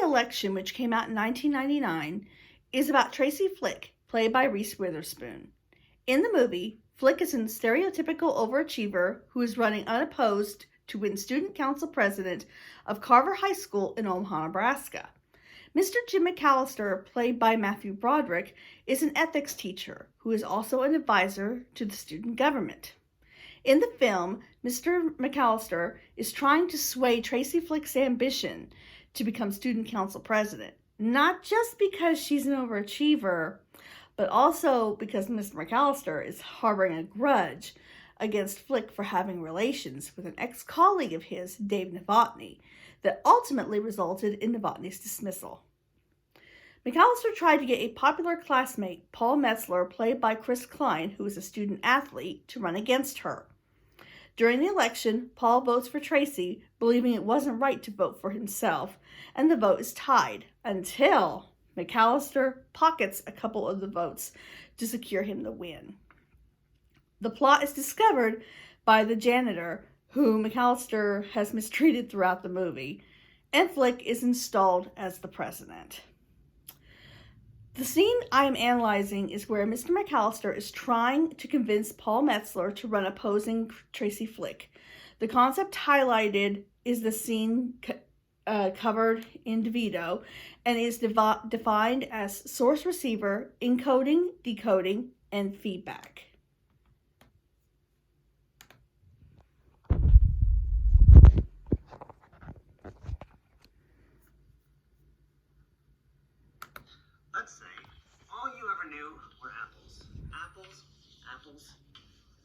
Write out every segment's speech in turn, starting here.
Election, which came out in 1999, is about Tracy Flick, played by Reese Witherspoon. In the movie, Flick is a stereotypical overachiever who is running unopposed to win student council president of Carver High School in Omaha, Nebraska. Mr. Jim McAllister, played by Matthew Broderick, is an ethics teacher who is also an advisor to the student government. In the film, Mr. McAllister is trying to sway Tracy Flick's ambition to become student council president, not just because she's an overachiever, but also because Mr. McAllister is harboring a grudge against Flick for having relations with an ex-colleague of his, Dave Novotny, that ultimately resulted in Novotny's dismissal. McAllister tried to get a popular classmate, Paul Metzler, played by Chris Klein, who is a student athlete, to run against her. During the election, Paul votes for Tracy, believing it wasn't right to vote for himself, and the vote is tied until McAllister pockets a couple of the votes to secure him the win. The plot is discovered by the janitor, who McAllister has mistreated throughout the movie, and Flick is installed as the president. The scene I am analyzing is where Mr. McAllister is trying to convince Paul Metzler to run opposing Tracy Flick. The concept highlighted is the scene covered in DeVito and is defined as source receiver, encoding, decoding, and feedback. Let's say all you ever knew were apples. Apples, apples,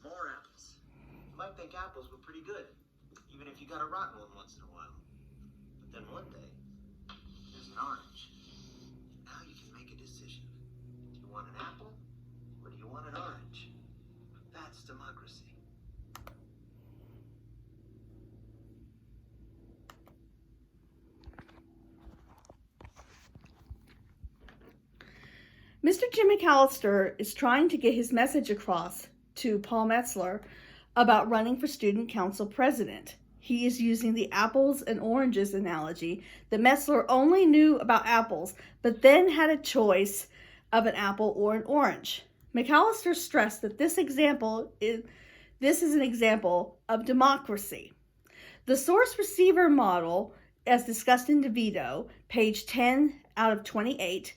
more apples. You might think apples were pretty good, even if you got a rotten one once in a while. But then one day, there's an orange. And now you can make a decision. Do you want an apple, or do you want an orange? That's democracy. Mr. Jim McAllister is trying to get his message across to Paul Metzler about running for student council president. He is using the apples and oranges analogy that Metzler only knew about apples, but then had a choice of an apple or an orange. McAllister stressed that this is an example of democracy. The source-receiver model, as discussed in DeVito, page 10 out of 28,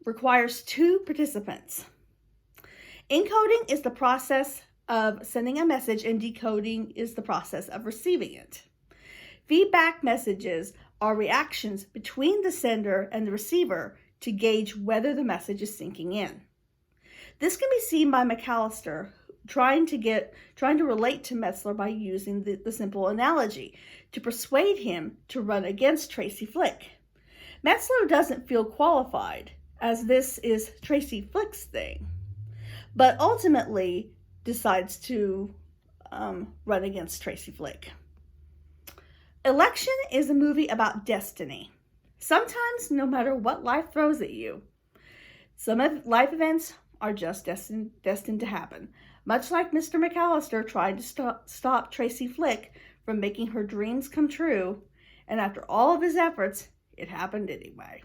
requires two participants. Encoding is the process of sending a message, and decoding is the process of receiving it. Feedback messages are reactions between the sender and the receiver to gauge whether the message is sinking in. This can be seen by McAllister trying to relate to Metzler by using the simple analogy to persuade him to run against Tracy Flick. Metzler doesn't feel qualified, as this is Tracy Flick's thing, but ultimately decides to run against Tracy Flick. Election is a movie about destiny. Sometimes, no matter what life throws at you, some life events are just destined to happen. Much like Mr. McAllister tried to stop Tracy Flick from making her dreams come true, and after all of his efforts, it happened anyway.